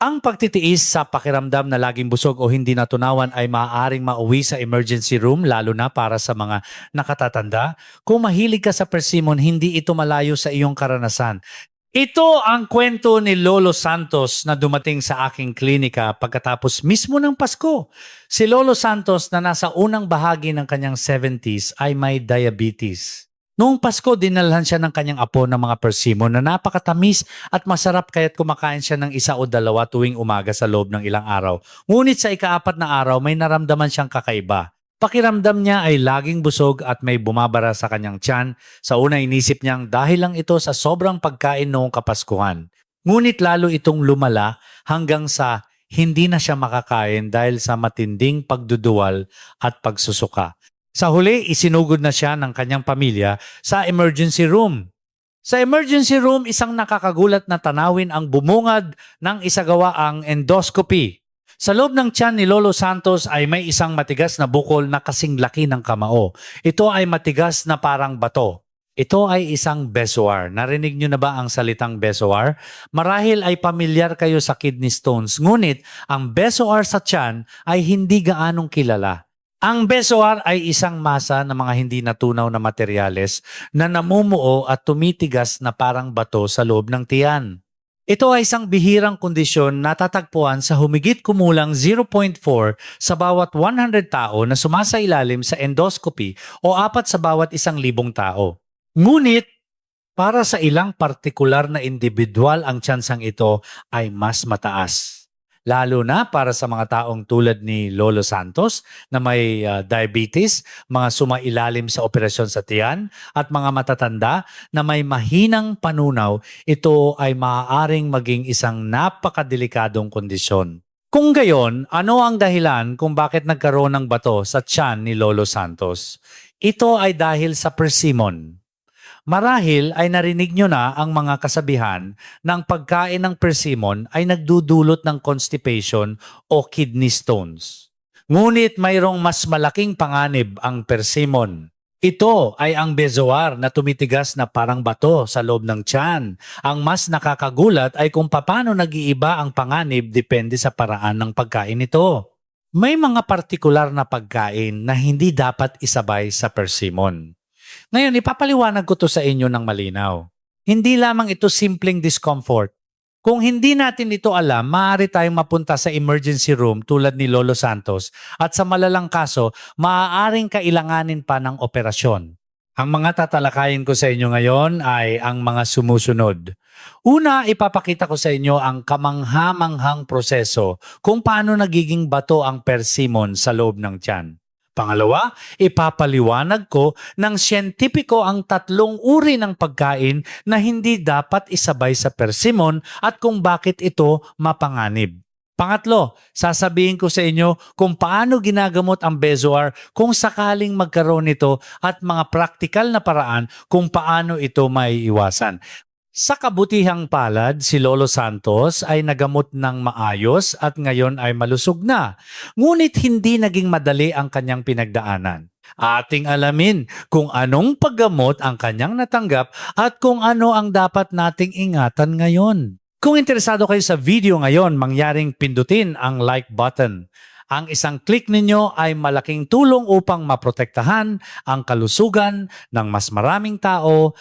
Ang pagtitiis sa pakiramdam na laging busog o hindi natunawan ay maaaring mauwi sa emergency room lalo na para sa mga nakatatanda. Kung mahilig ka sa persimmon, hindi ito malayo sa iyong karanasan. Ito ang kwento ni Lolo Santos na dumating sa aking klinika pagkatapos mismo ng Pasko. Si Lolo Santos na nasa unang bahagi ng kanyang 70s ay may diabetes. Noong Pasko, dinalhan siya ng kanyang apo ng mga persimmon na napakatamis at masarap kaya't kumakain siya ng isa o dalawa tuwing umaga sa loob ng ilang araw. Ngunit sa ikaapat na araw, may naramdaman siyang kakaiba. Pakiramdam niya ay laging busog at may bumabara sa kanyang tiyan. Sa una inisip niyang dahil lang ito sa sobrang pagkain noong Kapaskuhan. Ngunit lalo itong lumala hanggang sa hindi na siya makakain dahil sa matinding pagduduwal at pagsusuka. Sa huli, isinugod na siya ng kanyang pamilya sa emergency room. Sa emergency room, isang nakakagulat na tanawin ang bumungad ng isagawaang endoscopy. Sa loob ng tiyan ni Lolo Santos ay may isang matigas na bukol na kasing laki ng kamao. Ito ay matigas na parang bato. Ito ay isang bezoar. Narinig niyo na ba ang salitang bezoar? Marahil ay pamilyar kayo sa kidney stones, ngunit ang bezoar sa tiyan ay hindi gaanong kilala. Ang bezoar ay isang masa ng mga hindi natunaw na materyales na namumuo at tumitigas na parang bato sa loob ng tiyan. Ito ay isang bihirang kondisyon na tatagpuan sa humigit kumulang 0.4 sa bawat 100 tao na sumasailalim sa endoscopy o 4 sa bawat 1,000 tao. Ngunit, para sa ilang partikular na individual ang tsansang ito ay mas mataas. Lalo na para sa mga taong tulad ni Lolo Santos na may diabetes, mga sumailalim sa operasyon sa tiyan at mga matatanda na may mahinang panunaw, ito ay maaaring maging isang napakadelikadong kondisyon. Kung gayon, ano ang dahilan kung bakit nagkaroon ng bato sa tiyan ni Lolo Santos? Ito ay dahil sa persimmon. Marahil ay narinig nyo na ang mga kasabihan na ang pagkain ng persimmon ay nagdudulot ng constipation o kidney stones. Ngunit mayroong mas malaking panganib ang persimmon. Ito ay ang bezoar na tumitigas na parang bato sa loob ng tiyan. Ang mas nakakagulat ay kung paano nag-iiba ang panganib depende sa paraan ng pagkain nito. May mga partikular na pagkain na hindi dapat isabay sa persimmon. Ngayon, ipapaliwanag ko to sa inyo ng malinaw. Hindi lamang ito simpleng discomfort. Kung hindi natin ito alam, maaari tayong mapunta sa emergency room tulad ni Lolo Santos at sa malalang kaso, maaaring kailanganin pa ng operasyon. Ang mga tatalakayin ko sa inyo ngayon ay ang mga sumusunod. Una, ipapakita ko sa inyo ang kamangha-manghang proseso kung paano nagiging bato ang persimmon sa loob ng tiyan. Pangalawa, ipapaliwanag ko ng siyentipiko ang 3 uri ng pagkain na hindi dapat isabay sa persimmon at kung bakit ito mapanganib. Pangatlo, sasabihin ko sa inyo kung paano ginagamot ang bezoar kung sakaling magkaroon nito at mga praktikal na paraan kung paano ito maiiwasan. Sa kabutihang palad, si Lolo Santos ay nagamot ng maayos at ngayon ay malusog na. Ngunit hindi naging madali ang kanyang pinagdaanan. Ating alamin kung anong paggamot ang kanyang natanggap at kung ano ang dapat nating ingatan ngayon. Kung interesado kayo sa video ngayon, mangyaring pindutin ang like button. Ang isang click ninyo ay malaking tulong upang maprotektahan ang kalusugan ng mas maraming tao.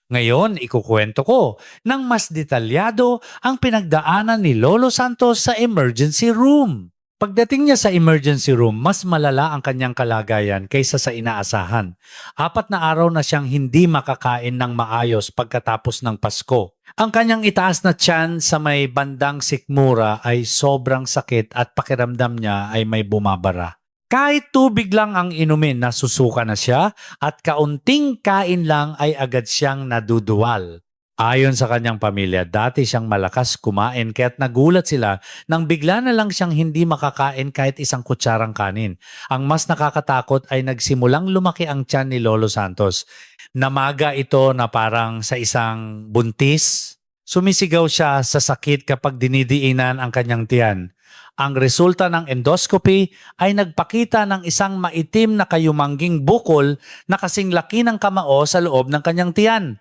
Ngayon, ikukwento ko ng mas detalyado ang pinagdaanan ni Lolo Santos sa emergency room. Pagdating niya sa emergency room, mas malala ang kanyang kalagayan kaysa sa inaasahan. 4 na araw na siyang hindi makakain ng maayos pagkatapos ng Pasko. Ang kanyang itaas na tiyan sa may bandang sikmura ay sobrang sakit at pakiramdam niya ay may bumabara. Kahit tubig lang ang inumin, nasusuka na siya at kaunting kain lang ay agad siyang naduduwal. Ayon sa kanyang pamilya, dati siyang malakas kumain kaya't nagulat sila nang bigla na lang siyang hindi makakain kahit isang kutsarang kanin. Ang mas nakakatakot ay nagsimulang lumaki ang tiyan ni Lolo Santos. Namaga ito na parang sa isang buntis. Sumisigaw siya sa sakit kapag dinidiinan ang kanyang tiyan. Ang resulta ng endoscopy ay nagpakita ng isang maitim na kayumangging bukol na kasing laki ng kamao sa loob ng kanyang tiyan.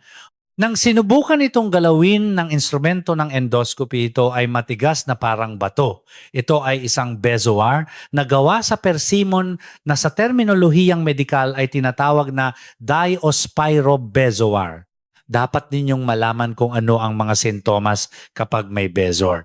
Nang sinubukan itong galawin ng instrumento ng endoscopy, ito ay matigas na parang bato. Ito ay isang bezoar na gawa sa persimmon na sa terminolohiyang medikal ay tinatawag na Diospyrobezoar. Dapat ninyong malaman kung ano ang mga sintomas kapag may bezoar.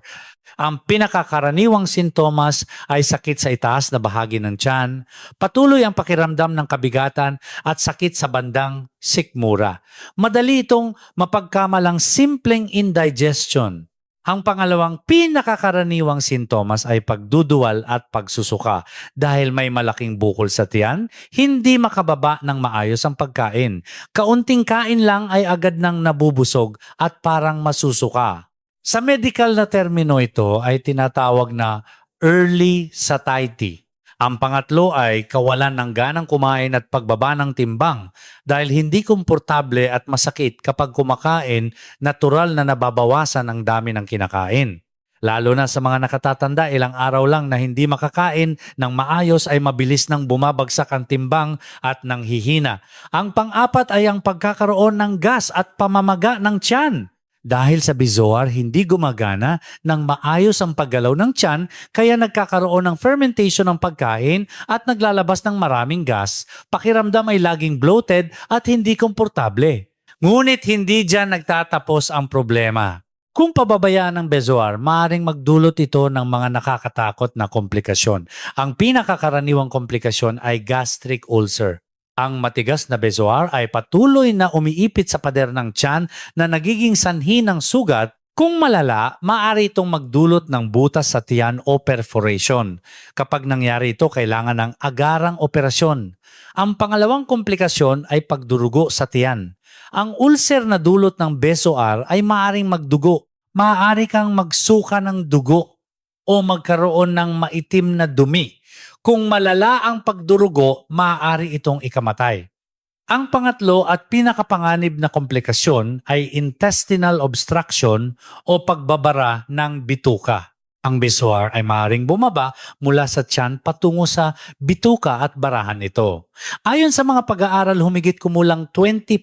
Ang pinakakaraniwang sintomas ay sakit sa itaas na bahagi ng tiyan, patuloy ang pakiramdam ng kabigatan at sakit sa bandang sikmura. Madali itong mapagkamalang simpleng indigestion. Ang pangalawang pinakakaraniwang sintomas ay pagduduwal at pagsusuka. Dahil may malaking bukol sa tiyan, hindi makababa ng maayos ang pagkain. Kaunting kain lang ay agad nang nabubusog at parang masusuka. Sa medical na termino ito ay tinatawag na early satiety. Ang pangatlo ay kawalan ng ganang kumain at pagbaba ng timbang dahil hindi komportable at masakit kapag kumakain, natural na nababawasan ang dami ng kinakain. Lalo na sa mga nakatatanda, ilang araw lang na hindi makakain ng maayos ay mabilis nang bumabagsak ang timbang at nang hihina. Ang pang-apat ay ang pagkakaroon ng gas at pamamaga ng tiyan. Dahil sa bezoar, hindi gumagana ng maayos ang paggalaw ng tiyan kaya nagkakaroon ng fermentation ng pagkain at naglalabas ng maraming gas. Pakiramdam ay laging bloated at hindi komportable. Ngunit hindi dyan nagtatapos ang problema. Kung pababayaan ng bezoar, maaaring magdulot ito ng mga nakakatakot na komplikasyon. Ang pinakakaraniwang komplikasyon ay gastric ulcer. Ang matigas na bezoar ay patuloy na umiipit sa pader ng tiyan na nagiging sanhi ng sugat. Kung malala, maaari itong magdulot ng butas sa tiyan o perforation. Kapag nangyari ito, kailangan ng agarang operasyon. Ang pangalawang komplikasyon ay pagdurugo sa tiyan. Ang ulcer na dulot ng bezoar ay maaaring magdugo. Maaari kang magsuka ng dugo o magkaroon ng maitim na dumi. Kung malala ang pagdurugo, maaari itong ikamatay. Ang pangatlo at pinakapanganib na komplikasyon ay intestinal obstruction o pagbabara ng bituka. Ang bezoar ay maaaring bumaba mula sa tiyan patungo sa bituka at barahan ito. Ayon sa mga pag-aaral, humigit kumulang 20%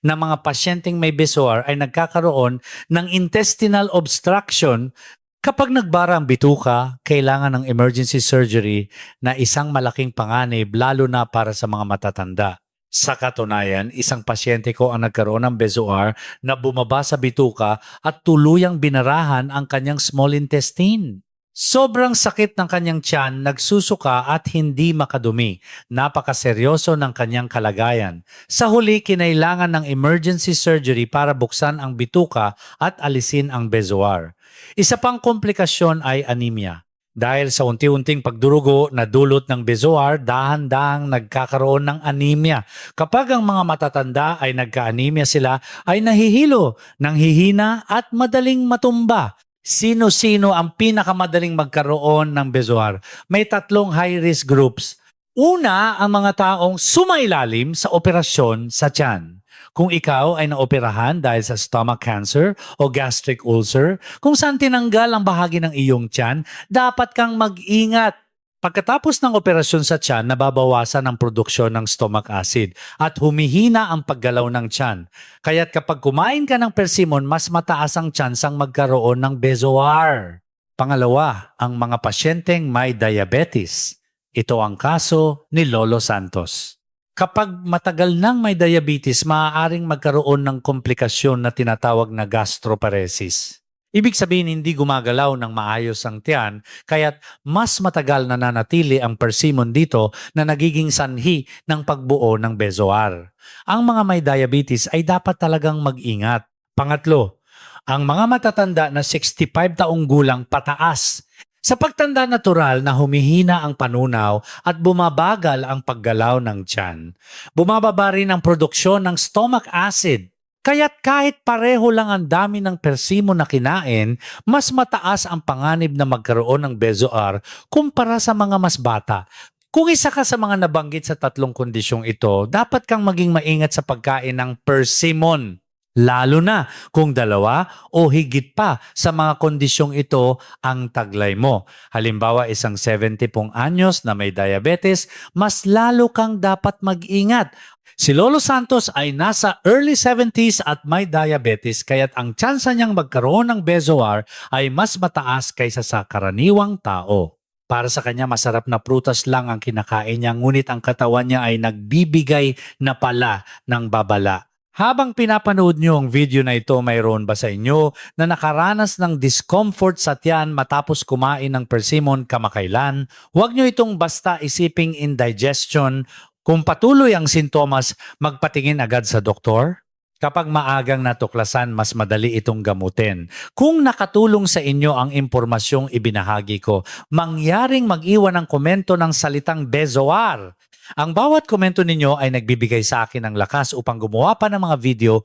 ng mga pasyenteng may bezoar ay nagkakaroon ng intestinal obstruction. Kapag nagbara ang bituka, kailangan ng emergency surgery na isang malaking panganib lalo na para sa mga matatanda. Sa katunayan, isang pasyente ko ang nagkaroon ng bezoar na bumaba sa bituka at tuluyang binarahan ang kanyang small intestine. Sobrang sakit ng kanyang tiyan, nagsusuka at hindi makadumi. Napakaseryoso ng kanyang kalagayan. Sa huli, kinailangan ng emergency surgery para buksan ang bituka at alisin ang bezoar. Isa pang komplikasyon ay anemia. Dahil sa unti-unting pagdurugo na dulot ng bezoar, dahan-dahang nagkakaroon ng anemia. Kapag ang mga matatanda ay nagka-anemia sila, ay nahihilo, nanghihina at madaling matumba. Sino-sino ang pinakamadaling magkaroon ng bezoar? May tatlong high-risk groups. Una, ang mga taong sumailalim sa operasyon sa tiyan. Kung ikaw ay naoperahan dahil sa stomach cancer o gastric ulcer, kung saan tinanggal ang bahagi ng iyong tiyan, dapat kang mag-ingat. Pagkatapos ng operasyon sa tiyan, nababawasan ang produksyon ng stomach acid at humihina ang paggalaw ng tiyan. Kaya't kapag kumain ka ng persimmon, mas mataas ang tsansang magkaroon ng bezoar. Pangalawa, ang mga pasyenteng may diabetes. Ito ang kaso ni Lolo Santos. Kapag matagal nang may diabetes, maaaring magkaroon ng komplikasyon na tinatawag na gastroparesis. Ibig sabihin hindi gumagalaw ng maayos ang tiyan, kaya't mas matagal na nanatili ang persimmon dito na nagiging sanhi ng pagbuo ng bezoar. Ang mga may diabetes ay dapat talagang mag-ingat. Pangatlo, ang mga matatanda na 65 taong gulang pataas. Sa pagtanda natural na humihina ang panunaw at bumabagal ang paggalaw ng tiyan, bumababa rin ang produksyon ng stomach acid. Kaya't kahit pareho lang ang dami ng persimmon na kinain, mas mataas ang panganib na magkaroon ng bezoar kumpara sa mga mas bata. Kung isa ka sa mga nabanggit sa tatlong kondisyong ito, dapat kang maging maingat sa pagkain ng persimmon. lalo na kung dalawa o higit pa sa mga kondisyong ito ang taglay mo. Halimbawa, isang 70 pong anyos na may diabetes, mas lalo kang dapat mag-ingat. Si Lolo Santos ay nasa early 70s at may diabetes, kaya't ang tsansa niyang magkaroon ng Bezoar ay mas mataas kaysa sa karaniwang tao. Para sa kanya, masarap na prutas lang ang kinakain niya, ngunit ang katawan niya ay nagbibigay na pala ng babala. Habang pinapanood niyo ang video na ito, mayroon ba sa inyo na nakaranas ng discomfort sa tiyan matapos kumain ng persimmon kamakailan? Huwag niyo itong basta isiping indigestion. Kung patuloy ang sintomas, magpatingin agad sa doktor. Kapag maagang natuklasan, mas madali itong gamutin. Kung nakatulong sa inyo ang impormasyong ibinahagi ko, mangyaring mag-iwan ng komento ng salitang Bezoar. Ang bawat komento ninyo ay nagbibigay sa akin ng lakas upang gumawa pa ng mga video,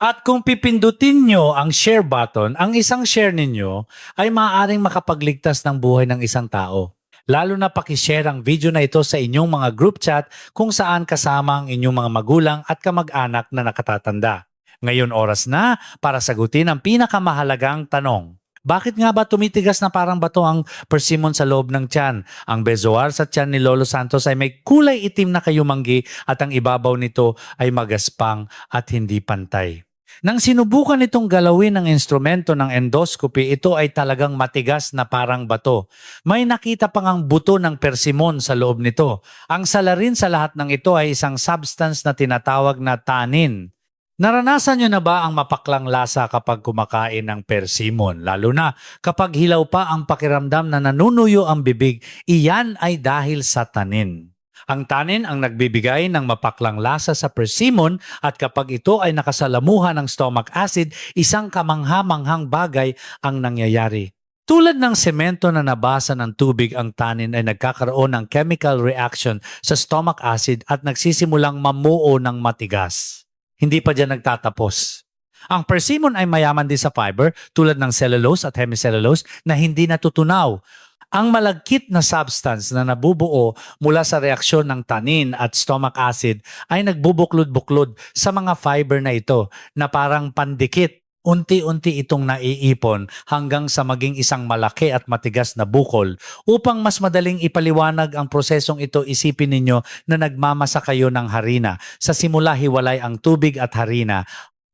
at kung pipindutin nyo ang share button, ang isang share ninyo ay maaaring makapagligtas ng buhay ng isang tao. Lalo na pakishare ang video na ito sa inyong mga group chat kung saan kasama ang inyong mga magulang at kamag-anak na nakatatanda. Ngayon oras na para sagutin ang pinakamahalagang tanong. Bakit nga ba tumitigas na parang bato ang persimmon sa loob ng tiyan? Ang Bezoar sa tiyan ni Lolo Santos ay may kulay itim na kayumanggi at ang ibabaw nito ay magaspang at hindi pantay. Nang sinubukan itong galawin ng instrumento ng endoscopy, ito ay talagang matigas na parang bato. May nakita pang ang buto ng persimmon sa loob nito. Ang salarin sa lahat ng ito ay isang substance na tinatawag na tannin. Naranasan nyo na ba ang mapaklang lasa kapag kumakain ng persimmon? Lalo na kapag hilaw pa ang pakiramdam na nanunuyo ang bibig, iyan ay dahil sa tanin. Ang tanin ang nagbibigay ng mapaklang lasa sa persimmon, at kapag ito ay nakasalamuhan ng stomach acid, isang kamangha-manghang bagay ang nangyayari. Tulad ng semento na nabasa ng tubig, ang tanin ay nagkakaroon ng chemical reaction sa stomach acid at nagsisimulang mamuo ng matigas. Hindi pa dyan nagtatapos. Ang persimmon ay mayaman din sa fiber tulad ng cellulose at hemicellulose na hindi natutunaw. Ang malagkit na substance na nabubuo mula sa reaksyon ng tanin at stomach acid ay nagbubuklod-buklod sa mga fiber na ito na parang pandikit. Unti-unti itong naiipon hanggang sa maging isang malaki at matigas na bukol. Upang mas madaling ipaliwanag ang prosesong ito, isipin ninyo na nagmamasa kayo ng harina. Sa simula, hiwalay ang tubig at harina.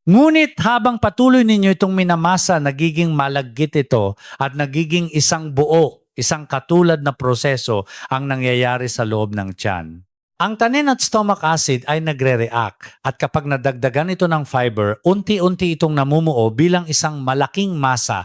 Ngunit habang patuloy ninyo itong minamasa, nagiging malagkit ito at nagiging isang buo, isang katulad na proseso ang nangyayari sa loob ng tiyan. Ang tanin at stomach acid ay nagre-react, at kapag nadagdagan ito ng fiber, unti-unti itong namumuo bilang isang malaking masa.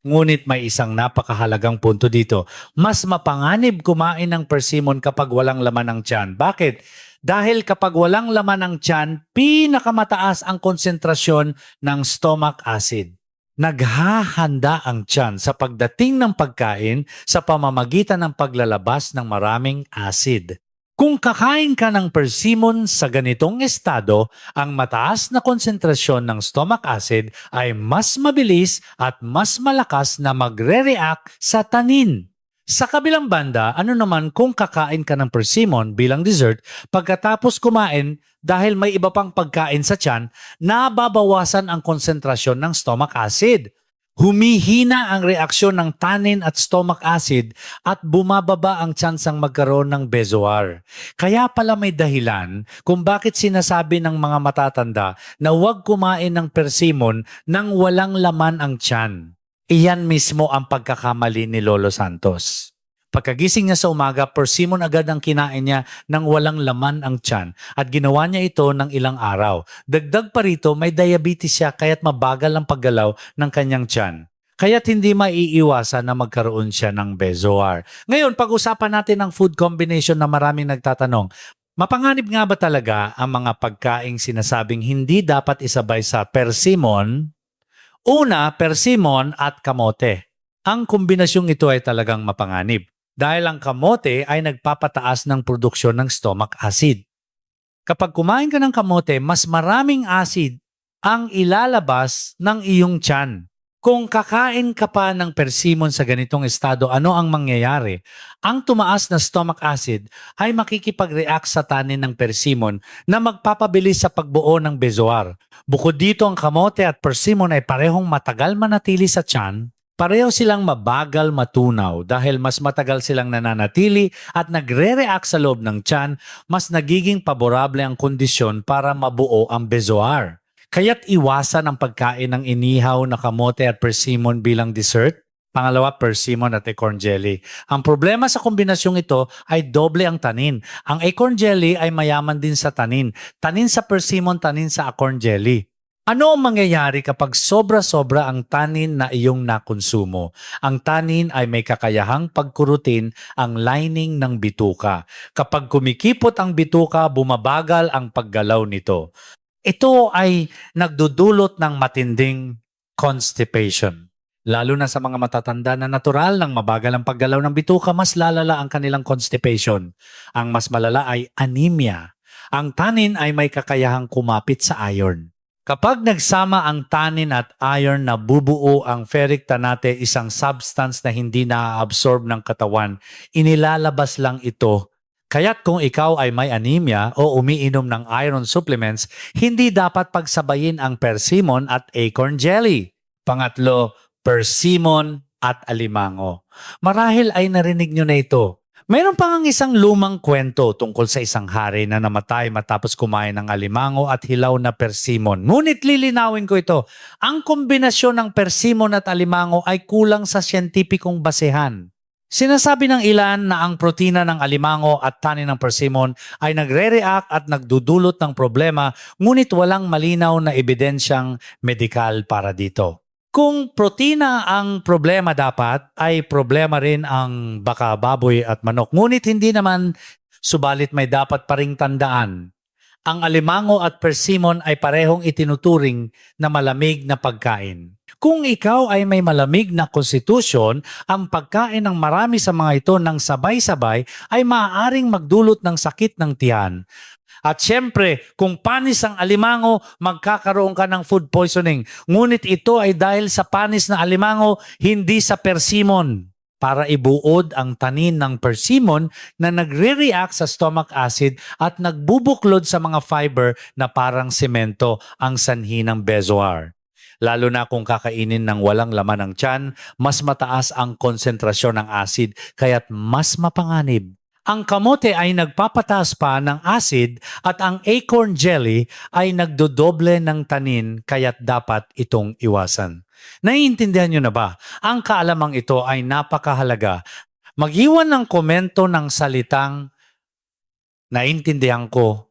Ngunit may isang napakahalagang punto dito. Mas mapanganib kumain ng persimmon kapag walang laman ng tiyan. Bakit? Dahil kapag walang laman ng tiyan, pinakamataas ang konsentrasyon ng stomach acid. Naghahanda ang tiyan sa pagdating ng pagkain sa pamamagitan ng paglalabas ng maraming acid. Kung kakain ka ng persimmon sa ganitong estado, ang mataas na konsentrasyon ng stomach acid ay mas mabilis at mas malakas na magre-react sa tanin. Sa kabilang banda, ano naman kung kakain ka ng persimmon bilang dessert, pagkatapos kumain dahil may iba pang pagkain sa tiyan, nababawasan ang konsentrasyon ng stomach acid. Humihina ang reaksyon ng tannin at stomach acid at bumababa ang tsansang magkaroon ng Bezoar. Kaya pala may dahilan kung bakit sinasabi ng mga matatanda na huwag kumain ng persimmon nang walang laman ang tiyan. Iyan mismo ang pagkakamali ni Lolo Santos. Pagkagising niya sa umaga, persimmon agad ang kinain niya nang walang laman ang tiyan, at ginawa niya ito ng ilang araw. Dagdag pa rito, may diabetes siya kaya't mabagal ang paggalaw ng kanyang tiyan. Kaya't hindi maiiwasan na magkaroon siya ng Bezoar. Ngayon, pag-usapan natin ang food combination na maraming nagtatanong. Mapanganib nga ba talaga ang mga pagkaing sinasabing hindi dapat isabay sa persimmon? Una, persimmon at kamote. Ang kombinasyong ito ay talagang mapanganib dahil ang kamote ay nagpapataas ng produksyon ng stomach acid. Kapag kumain ka ng kamote, mas maraming acid ang ilalabas ng iyong tiyan. Kung kakain ka pa ng persimmon sa ganitong estado, ano ang mangyayari? Ang tumaas na stomach acid ay makikipag-react sa tanin ng persimmon na magpapabilis sa pagbuo ng bezoar. Bukod dito, ang kamote at persimmon ay parehong matagal manatili sa tiyan. Pareho silang mabagal matunaw dahil mas matagal silang nananatili at nagre-react sa loob ng tiyan, mas nagiging paborable ang kondisyon para mabuo ang bezoar. Kaya't iwasan ang pagkain ng inihaw na kamote at persimmon bilang dessert. Pangalawa, persimmon at acorn jelly. Ang problema sa kombinasyong ito ay doble ang tanin. Ang acorn jelly ay mayaman din sa tanin. Tanin sa persimmon, tanin sa acorn jelly. Ano ang mangyayari kapag sobra-sobra ang tanin na iyong nakonsumo? Ang tanin ay may kakayahang pagkurutin ang lining ng bituka. Kapag kumikipot ang bituka, bumabagal ang paggalaw nito. Ito ay nagdudulot ng matinding constipation. Lalo na sa mga matatanda na natural ng mabagal ang paggalaw ng bituka, mas lalala ang kanilang constipation. Ang mas malala ay anemia. Ang tannin ay may kakayahang kumapit sa iron. Kapag nagsama ang tannin at iron, nabubuo ang ferric tanate, isang substance na hindi na-absorb ng katawan. Inilalabas lang ito. Kaya't kung ikaw ay may anemia o umiinom ng iron supplements, hindi dapat pagsabayin ang persimmon at acorn jelly. Pangatlo, persimmon at alimango. Marahil ay narinig nyo na ito. Mayroon pang isang lumang kwento tungkol sa isang hari na namatay matapos kumain ng alimango at hilaw na persimmon. Ngunit lilinawin ko ito, ang kombinasyon ng persimmon at alimango ay kulang sa siyentipikong basehan. Sinasabi ng ilan na ang protina ng alimango at tanin ng persimmon ay nagre-react at nagdudulot ng problema, ngunit walang malinaw na ebidensyang medikal para dito. Kung protina ang problema dapat, ay problema rin ang baka, baboy at manok. Ngunit hindi naman, subalit may dapat pa ring tandaan. Ang alimango at persimmon ay parehong itinuturing na malamig na pagkain. Kung ikaw ay may malamig na konstitusyon, ang pagkain ng marami sa mga ito ng sabay-sabay ay maaaring magdulot ng sakit ng tiyan. At syempre, kung panis ang alimango, magkakaroon ka ng food poisoning. Ngunit ito ay dahil sa panis na alimango, hindi sa persimmon. Para ibuod ang tanin ng persimmon na nagre-react sa stomach acid at nagbubuklod sa mga fiber na parang semento ang sanhi ng bezoar. Lalo na kung kakainin ng walang laman ng tiyan, mas mataas ang konsentrasyon ng acid kaya't mas mapanganib. Ang kamote ay nagpapataas pa ng acid at ang acorn jelly ay nagdodoble ng tanin kaya't dapat itong iwasan. Naiintindihan nyo na ba? Ang kaalamang ito ay napakahalaga. Mag-iwan ng komento ng salitang naintindihan ko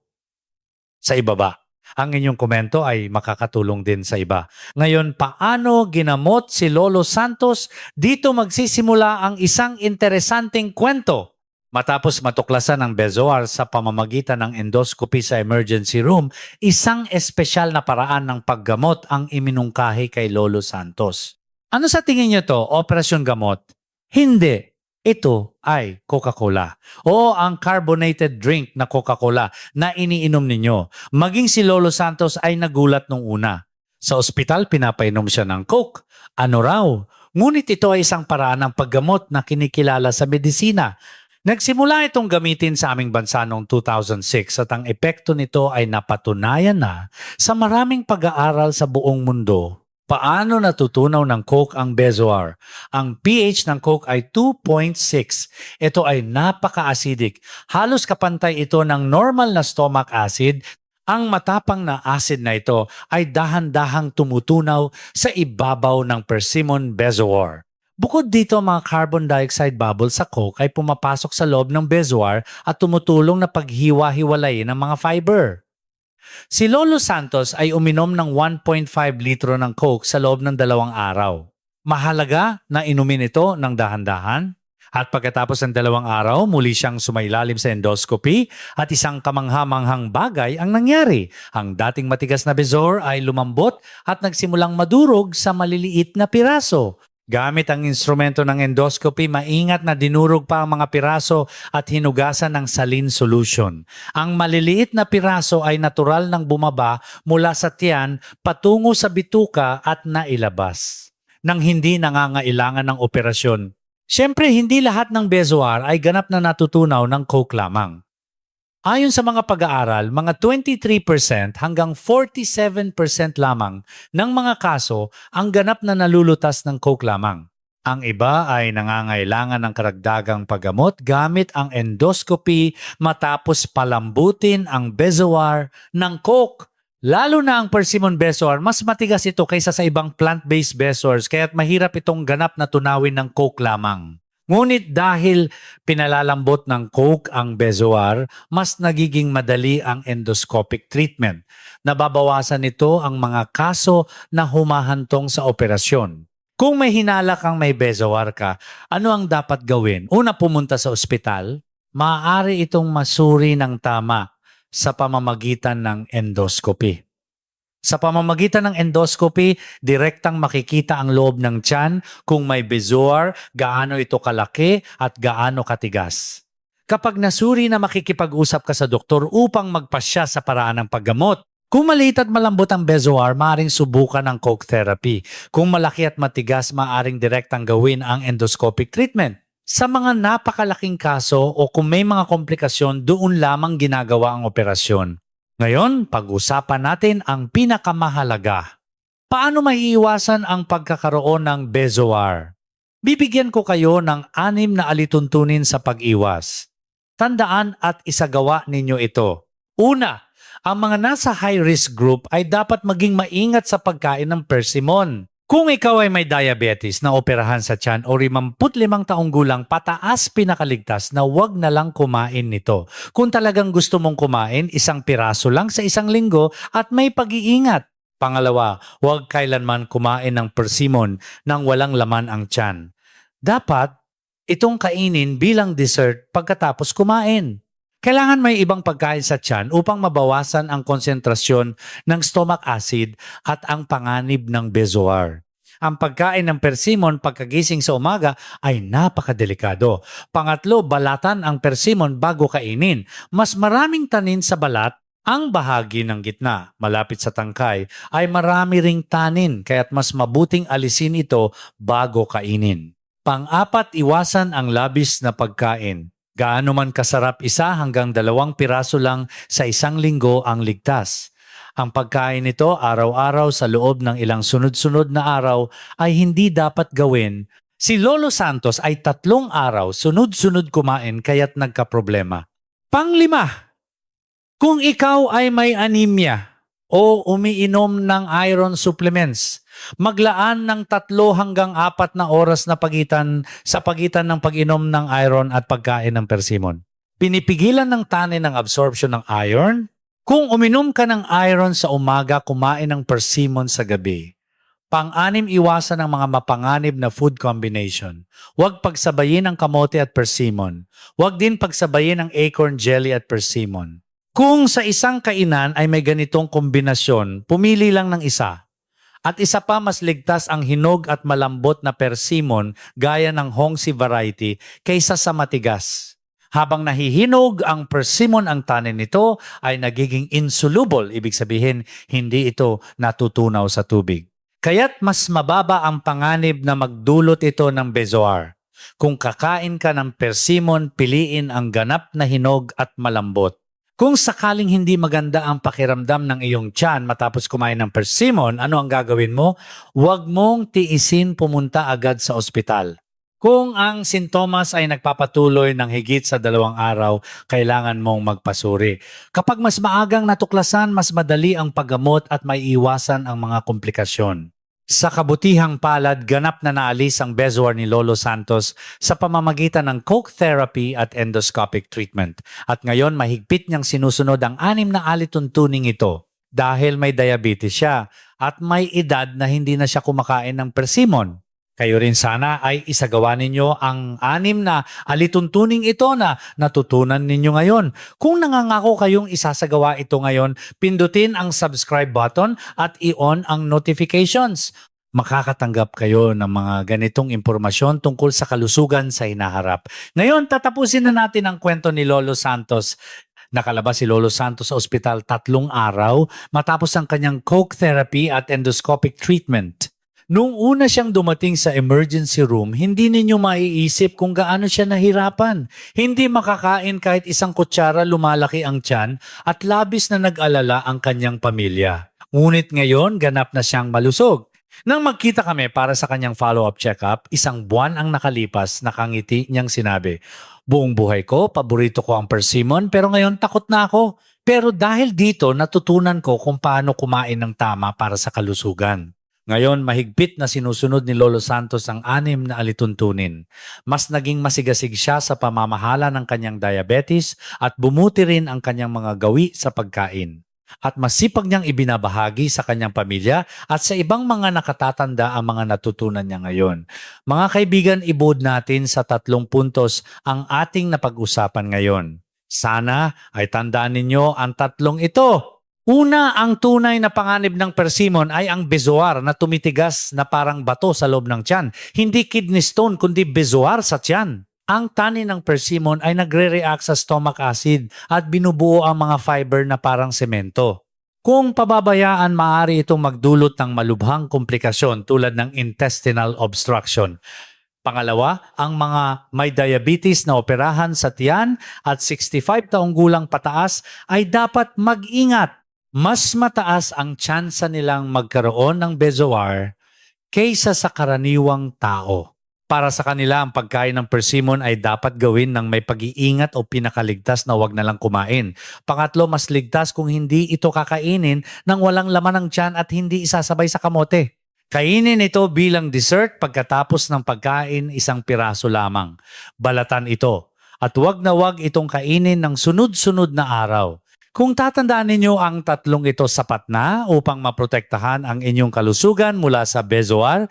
sa ibaba. Ang inyong komento ay makakatulong din sa iba. Ngayon, paano ginamot si Lolo Santos? Dito magsisimula ang isang interesanteng kwento. Matapos matuklasan ang bezoar sa pamamagitan ng endoscopy sa emergency room, isang espesyal na paraan ng paggamot ang iminungkahi kay Lolo Santos. Ano sa tingin niyo to? Operasyon gamot? Hindi. Ito ay Coca-Cola o ang carbonated drink na Coca-Cola na iniinom ninyo. Maging si Lolo Santos ay nagulat nung una. Sa ospital, pinapainom siya ng Coke. Ano raw? Ngunit ito ay isang paraan ng paggamot na kinikilala sa medisina. Nagsimula itong gamitin sa aming bansa noong 2006 at ang epekto nito ay napatunayan na sa maraming pag-aaral sa buong mundo. Paano natutunaw ng Coke ang bezoar? Ang pH ng Coke ay 2.6. Ito ay napaka-acidic. Halos kapantay ito ng normal na stomach acid. Ang matapang na acid na ito ay dahan-dahang tumutunaw sa ibabaw ng persimmon bezoar. Bukod dito, mga carbon dioxide bubbles sa Coke ay pumapasok sa loob ng bezoar at tumutulong na paghiwa-hiwalayin ng mga fiber. Si Lolo Santos ay uminom ng 1.5 litro ng Coke sa loob ng 2 araw. Mahalaga na inumin ito ng dahan-dahan at pagkatapos ng 2 araw, muli siyang sumailalim sa endoscopy at isang kamangha-manghang bagay ang nangyari. Ang dating matigas na bezoar ay lumambot at nagsimulang madurog sa maliliit na piraso. Gamit ang instrumento ng endoscopy, maingat na dinurog pa ang mga piraso at hinugasan ng saline solution. Ang maliliit na piraso ay natural nang bumaba mula sa tiyan patungo sa bituka at nailabas. nang hindi nangangailangan ng operasyon. Siyempre, hindi lahat ng bezoar ay ganap na natutunaw ng coke lamang. Ayon sa mga pag-aaral, mga 23% hanggang 47% lamang ng mga kaso ang ganap na nalulutas ng coke lamang. Ang iba ay nangangailangan ng karagdagang paggamot gamit ang endoscopy matapos palambutin ang bezoar ng coke. Lalo na ang persimmon bezoar, mas matigas ito kaysa sa ibang plant-based bezoars kaya't mahirap itong ganap na tunawin ng coke lamang. Ngunit dahil pinalalambot ng coke ang bezoar, mas nagiging madali ang endoscopic treatment. Nababawasan nito ang mga kaso na humahantong sa operasyon. Kung may hinala kang may bezoar ka, ano ang dapat gawin? Una, pumunta sa ospital. Maaari itong masuri ng tama sa pamamagitan ng endoscopy. Sa pamamagitan ng endoscopy, direktang makikita ang loob ng tiyan kung may bezoar, gaano ito kalaki at gaano katigas. Kapag nasuri na makikipag-usap ka sa doktor upang magpasya sa paraan ng paggamot. Kung maliit at malambot ang bezoar, maaaring subukan ang coke therapy. Kung malaki at matigas, maaaring direktang gawin ang endoscopic treatment. Sa mga napakalaking kaso o kung may mga komplikasyon, doon lamang ginagawa ang operasyon. Ngayon, pag-usapan natin ang pinakamahalaga. Paano maiiwasan ang pagkakaroon ng bezoar? Bibigyan ko kayo ng 6 na alituntunin sa pag-iwas. Tandaan at isagawa ninyo ito. Una, ang mga nasa high-risk group ay dapat maging maingat sa pagkain ng persimmon. Kung ikaw ay may diabetes na operahan sa tiyan o 55 taong gulang, pataas pinakaligtas na huwag na lang kumain nito. Kung talagang gusto mong kumain, 1 piraso lang sa 1 linggo at may pag-iingat. Pangalawa, huwag kailanman kumain ng persimmon nang walang laman ang tiyan. Dapat itong kainin bilang dessert pagkatapos kumain. Kailangan may ibang pagkain sa tiyan upang mabawasan ang konsentrasyon ng stomach acid at ang panganib ng bezoar. Ang pagkain ng persimmon pagkagising sa umaga ay napakadelikado. Pangatlo, balatan ang persimmon bago kainin. Mas maraming tanin sa balat. Ang bahagi ng gitna, malapit sa tangkay, ay marami ring tanin kaya't mas mabuting alisin ito bago kainin. Pang-apat, iwasan ang labis na pagkain. Gaano man kasarap 1 hanggang 2 piraso lang sa 1 linggo ang ligtas. Ang pagkain nito araw-araw sa loob ng ilang sunod-sunod na araw ay hindi dapat gawin. Si Lolo Santos ay 3 araw sunod-sunod kumain kaya't nagkaproblema. Pang-5, kung ikaw ay may anemia o umiinom ng iron supplements, maglaan ng 3 hanggang 4 na oras na pagitan ng pag-inom ng iron at pagkain ng persimmon. Pinipigilan ng tanin ng absorption ng iron. Kung uminom ka ng iron sa umaga, kumain ng persimmon sa gabi. Pang-6, iwasan ang mga mapanganib na food combination. Huwag pagsabayin ang kamote at persimmon. Huwag din pagsabayin ang acorn jelly at persimmon. Kung sa isang kainan ay may ganitong kombinasyon, pumili lang ng isa. At isa pa, mas ligtas ang hinog at malambot na persimmon gaya ng Hongxi variety kaysa sa matigas. Habang nahihinog ang persimmon, ang tanin nito ay nagiging insoluble, ibig sabihin hindi ito natutunaw sa tubig. Kaya't mas mababa ang panganib na magdulot ito ng bezoar. Kung kakain ka ng persimmon, piliin ang ganap na hinog at malambot. Kung sakaling hindi maganda ang pakiramdam ng iyong tiyan matapos kumain ng persimmon, ano ang gagawin mo? Huwag mong tiisin pumunta agad sa ospital. Kung ang sintomas ay nagpapatuloy ng higit sa 2 araw, kailangan mong magpasuri. Kapag mas maagang natuklasan, mas madali ang paggamot at maiiwasan ang mga komplikasyon. Sa kabutihang palad, ganap na naalis ang bezoar ni Lolo Santos sa pamamagitan ng coke therapy at endoscopic treatment. At ngayon, mahigpit niyang sinusunod ang 6 na alituntuning ito dahil may diabetes siya at may edad na hindi na siya kumakain ng persimmon. Kayo rin sana ay isagawa ninyo ang 6 na alituntuning ito na natutunan ninyo ngayon. Kung nangangako kayong isasagawa ito ngayon, pindutin ang subscribe button at i-on ang notifications. Makakatanggap kayo ng mga ganitong impormasyon tungkol sa kalusugan sa hinaharap. Ngayon, tatapusin na natin ang kwento ni Lolo Santos. Nakalabas si Lolo Santos sa ospital 3 araw matapos ang kanyang coke therapy at endoscopic treatment. Nung una siyang dumating sa emergency room, hindi ninyo maiisip kung gaano siya nahirapan. Hindi makakain kahit isang kutsara, lumalaki ang tiyan at labis na nag-alala ang kanyang pamilya. Ngunit ngayon, ganap na siyang malusog. Nang magkita kami para sa kanyang follow-up check-up, 1 buwan ang nakalipas, nakangiti niyang sinabi, "Buong buhay ko, paborito ko ang persimmon pero ngayon takot na ako. Pero dahil dito, natutunan ko kung paano kumain ng tama para sa kalusugan." Ngayon, mahigpit na sinusunod ni Lolo Santos ang 6 na alituntunin. Mas naging masigasig siya sa pamamahala ng kanyang diabetes at bumuti rin ang kanyang mga gawi sa pagkain. At masipag niyang ibinabahagi sa kanyang pamilya at sa ibang mga nakatatanda ang mga natutunan niya ngayon. Mga kaibigan, ibuod natin sa 3 puntos ang ating napag-usapan ngayon. Sana ay tandaan ninyo ang 3 ito. Una, ang tunay na panganib ng persimmon ay ang bezoar na tumitigas na parang bato sa loob ng tiyan. Hindi kidney stone kundi bezoar sa tiyan. Ang tanin ng persimmon ay nagre-react sa stomach acid at binubuo ang mga fiber na parang semento. Kung pababayaan, maaari itong magdulot ng malubhang komplikasyon tulad ng intestinal obstruction. Pangalawa, ang mga may diabetes na operahan sa tiyan at 65 taong gulang pataas ay dapat mag-ingat. Mas mataas ang tsansa nilang magkaroon ng bezoar kaysa sa karaniwang tao. Para sa kanila, ang pagkain ng persimmon ay dapat gawin ng may pag-iingat o pinakaligtas na wag na lang kumain. Pangatlo, mas ligtas kung hindi ito kakainin ng walang laman ng tiyan at hindi isasabay sa kamote. Kainin ito bilang dessert pagkatapos ng pagkain, 1 piraso lamang. Balatan ito at wag na wag itong kainin ng sunod-sunod na araw. Kung tatandaan ninyo ang 3 ito, sapat na upang maprotektahan ang inyong kalusugan mula sa bezoar.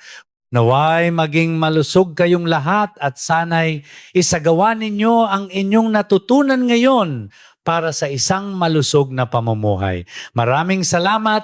Naway maging malusog kayong lahat at sana'y isagawa ninyo ang inyong natutunan ngayon para sa isang malusog na pamumuhay. Maraming salamat.